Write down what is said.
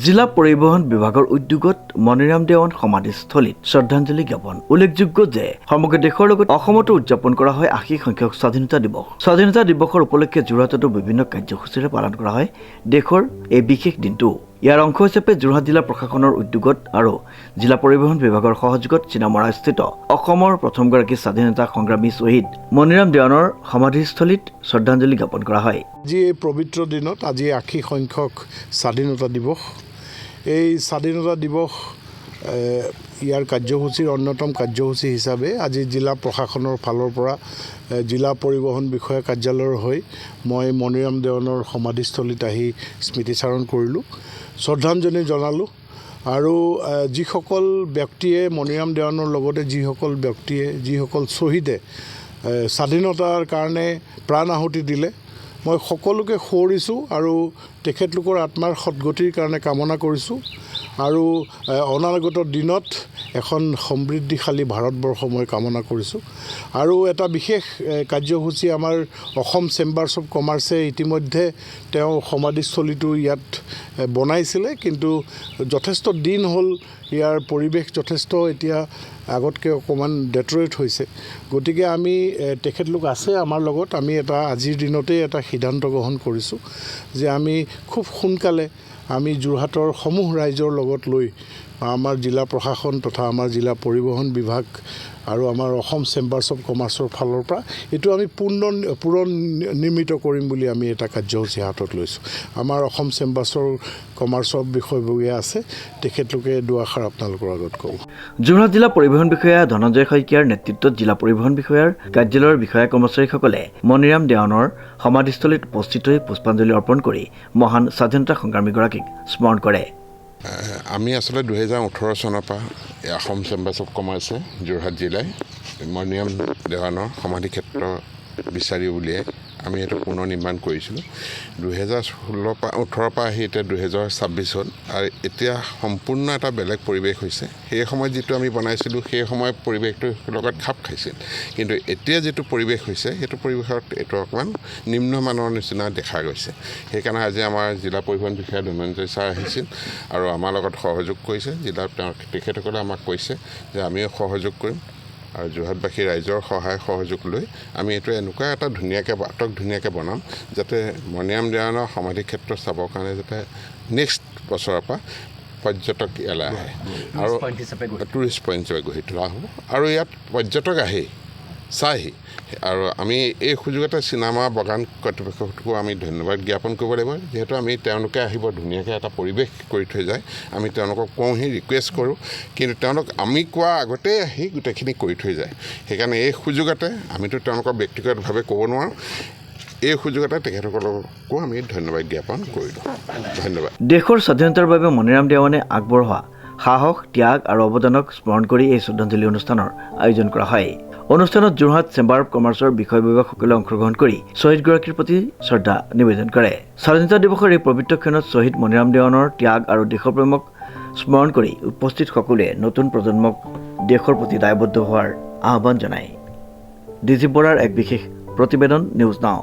জিলা পৰিবহন বিভাগৰ উদ্যোগত মনিৰাম দেৱান সমাধিস্থলীত শ্ৰদ্ধাঞ্জলি জ্ঞাপন। উল্লেখযোগ্য যে সমগ্ৰ দেশৰ লগত অসমতো উদযাপন কৰা হয় ৮০ সংখ্যক স্বাধীনতা দিৱস। স্বাধীনতা দিৱসৰ উপলক্ষে যোৰহাটতো বিভিন্ন কাৰ্যসূচীৰে পালন কৰা হয় দেশৰ এই বিশেষ দিনটো। ইয়াৰ অংশ হিচাপে যোৰহাট জিলা প্ৰশাসনৰ উদ্যোগত আৰু জিলা পৰিবহন বিভাগৰ সহযোগত চিনামৰাস্থিত অসমৰ প্ৰথমগৰাকী স্বাধীনতা সংগ্ৰামী শ্বহীদ মনিৰাম দেৱানৰ সমাধিস্থলীত শ্ৰদ্ধাঞ্জলি জ্ঞাপন কৰা হয়। আজি এই পবিত্ৰ দিনত আজি ৮০ সংখ্যক স্বাধীনতা দিৱস। এই স্বাধীনতা দিৱস ইয়াৰ কাৰ্যসূচীৰ অন্যতম কাৰ্যসূচী হিচাপে আজি জিলা প্ৰশাসনৰ ফালৰ পৰা জিলা পৰিবহন বিষয়া কাৰ্যালয়ৰ হৈ মই মনিৰাম দেৱানৰ সমাধিস্থলীত আহি স্মৃতিচাৰণ কৰিলোঁ, শ্ৰদ্ধাঞ্জলি জনালোঁ। আৰু যিসকল ব্যক্তিয়ে মনিৰাম দেৱানৰ লগতে যিসকল শ্বহীদে স্বাধীনতাৰ কাৰণে প্ৰাণ আহুতি দিলে, মই সকলোকে সোঁৱৰিছোঁ আৰু তেখেতলোকৰ আত্মাৰ সদ্গতিৰ কাৰণে কামনা কৰিছোঁ। আৰু অনাগত দিনত এখন সমৃদ্ধিশালী ভাৰতবৰ্ষ মই কামনা কৰিছোঁ। আৰু এটা বিশেষ কাৰ্যসূচী আমাৰ অসম চেম্বাৰ্ছ অফ কমাৰ্চে ইতিমধ্যে তেওঁ সমাধিস্থলীটো ইয়াত বনাইছিলে, কিন্তু যথেষ্ট দিন হ'ল, ইয়াৰ পৰিৱেশ যথেষ্ট এতিয়া আগতকৈ অকণমান ডেটৰেট হৈছে। গতিকে আমি তেখেতলোক আছে আমাৰ লগত, আমি আজিৰ দিনতেই এটা সিদ্ধান্ত গ্ৰহণ কৰিছোঁ যে আমি খুব সোনকালে আমি যোৰহাটৰ সমূহ ৰাইজৰ লগত লৈ আমাৰ জিলা প্ৰশাসন তথা আমাৰ জিলা পৰিবহণ বিভাগ আৰু আমাৰ অসম চেম্বাৰ্ছ অফ কমাৰ্চৰ ফালৰ পৰা এইটো আমি পুনৰ্নিৰ্মিত কৰিম বুলি আমি এটা কাৰ্যসূচী হাতত লৈছোঁ। আমাৰ অসম চেম্বাৰ্ছৰ কমাৰ্চৰ বিষয়ববীয়া আছে, তেখেতলোকে দুআষাৰ আপোনালোকৰ আগত কওঁ। যোৰহাট জিলা পৰিবহণ বিষয়া ধনঞ্জয় শইকীয়াৰ নেতৃত্বত জিলা পৰিবহণ বিষয়াৰ কাৰ্যালয়ৰ বিষয়া কৰ্মচাৰীসকলে মনিৰাম দেৱানৰ সমাধিস্থলীত উপস্থিত হৈ পুষ্পাঞ্জলি অৰ্পণ কৰি মহান স্বাধীনতা সংগ্ৰামীগৰাকীক স্মৰণ কৰে। আমি আচলতে 2018 চনৰ পৰা অসম চেম্বাৰ্ছ অফ কমাৰ্চে যোৰহাট জিলাই মনিৰাম দেৱানৰ সমাধিক্ষেত্ৰ বিচাৰি উলিয়াই আমি এইটো পুনৰ নিৰ্মাণ কৰিছিলোঁ। 2018 পৰা আহি এতিয়া 2026 হ'ল আৰু এতিয়া সম্পূৰ্ণ এটা বেলেগ পৰিৱেশ হৈছে। সেই সময়ত যিটো আমি বনাইছিলোঁ সেই সময়ৰ পৰিৱেশটোৰ লগত খাপ খাইছিল, কিন্তু এতিয়া যিটো পৰিৱেশ হৈছে সেইটো পৰিৱেশত এইটো অকণমান নিম্নমানৰ নিচিনা দেখা গৈছে। সেইকাৰণে আজি আমাৰ জিলা পৰিবহণ বিষয়া ধনঞ্জয় ছাৰ আহিছিল আৰু আমাৰ লগত সহযোগ কৰিছে। তেখেতসকলে আমাক কৈছে যে আমিও সহযোগ কৰিম আৰু যোৰহাটবাসী ৰাইজৰ সহায় সহযোগ লৈ আমি এইটো এনেকুৱা এটা ধুনীয়াকৈ বনাম যাতে মনিৰাম দেৱানৰ সমাধিক্ষেত্ৰ চাবৰ কাৰণে যাতে নেক্সট বছৰৰ পৰা পৰ্যটক ইয়ালৈ আহে আৰু টুৰিষ্ট পইণ্ট হিচাপে গঢ়ি তোলা হ'ব আৰু ইয়াত পৰ্যটক আহেই চাইহি। আৰু আমি এই সুযোগতে চিনেমা বাগান কৰ্তৃপক্ষকো আমি ধন্যবাদ জ্ঞাপন কৰিব লাগিব, যিহেতু তেওঁলোকে আহিব ধুনীয়াকৈ এটা পৰিৱেশ কৰি থৈ যায়। আমি তেওঁলোকক কওঁহি, ৰিকুৱেষ্ট কৰোঁ, কিন্তু তেওঁলোক আমি কোৱা আগতেই আহি গোটেইখিনি কৰি থৈ যায়। সেইকাৰণে এই সুযোগতে আমিতো তেওঁলোকক ব্যক্তিগতভাৱে ক'ব নোৱাৰোঁ, এই সুযোগতে তেখেতসকলকো আমি ধন্যবাদ জ্ঞাপন কৰিলোঁ। ধন্যবাদ। দেশৰ স্বাধীনতাৰ বাবে মনিৰাম দেৱানে আগবঢ়োৱা সাহস, ত্যাগ আৰু অৱদানক স্মৰণ কৰি এই শ্ৰদ্ধাঞ্জলি অনুষ্ঠানৰ আয়োজন কৰা হয়। অনুষ্ঠানত যোৰহাট চেম্বাৰ অফ কমাৰ্চৰ বিষয়ববীয়াসকলে অংশগ্ৰহণ কৰি শ্বহীদগৰাকীৰ প্ৰতি শ্ৰদ্ধা নিবেদন কৰে। স্বাধীনতা দিৱসৰ এই পবিত্ৰ ক্ষণত শ্বহীদ মনিৰাম দেৱানৰ ত্যাগ আৰু দেশপ্ৰেমক স্মৰণ কৰি উপস্থিত সকলোৱে নতুন প্ৰজন্মক দেশৰ প্ৰতি দায়বদ্ধ হোৱাৰ আহ্বান জনায়। ডিজি বৰাৰ এক বিশেষ প্ৰতিবেদন, নিউজ নাও।